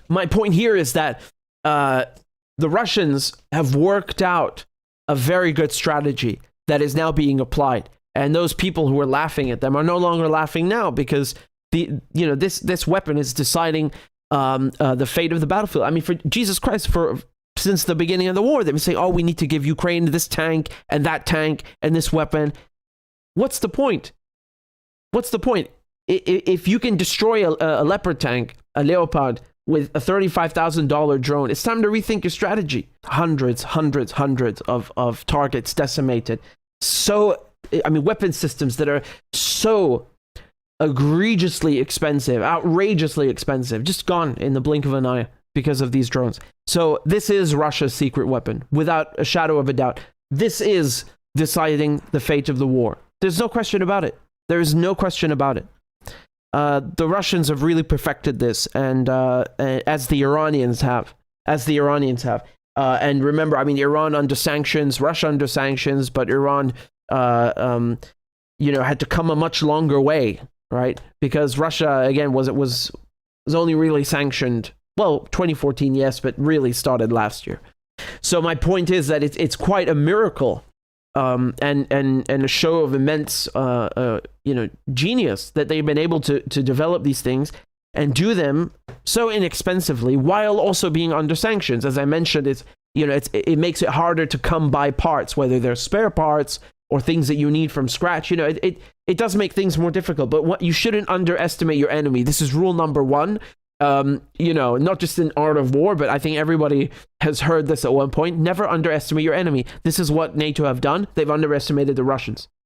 my point here is that the Russians have worked out a very good strategy that is now being applied. And those people who were laughing at them are no longer laughing now, because this weapon is deciding the fate of the battlefield. I mean, for Jesus Christ, since the beginning of the war, they've been saying, oh, we need to give Ukraine this tank and this weapon. What's the point? What's the point? If you can destroy a Leopard tank, a Leopard, with a $35,000 drone, it's time to rethink your strategy. Hundreds of targets decimated. So, I mean, weapon systems that are so egregiously expensive, outrageously expensive, just gone in the blink of an eye because of these drones. So this is Russia's secret weapon, without a shadow of a doubt. This is deciding the fate of the war. There's no question about it. There is no question about it. The Russians have really perfected this, and as the Iranians have. And remember, I mean, Iran under sanctions, Russia under sanctions, but Iran, had to come a much longer way, right? Because Russia, again, was only really sanctioned, well, 2014, yes, but really started last year. So my point is that it's quite a miracle, and a show of immense, genius that they've been able to develop these things and do them so inexpensively while also being under sanctions. As I mentioned, it makes it harder to come by parts, whether they're spare parts or things that you need from scratch. It does make things more difficult, but you shouldn't underestimate your enemy. This is rule number one. Not just in Art of War, but I think everybody has heard this at one point. Never underestimate your enemy. This is what NATO have done. They've underestimated the Russians.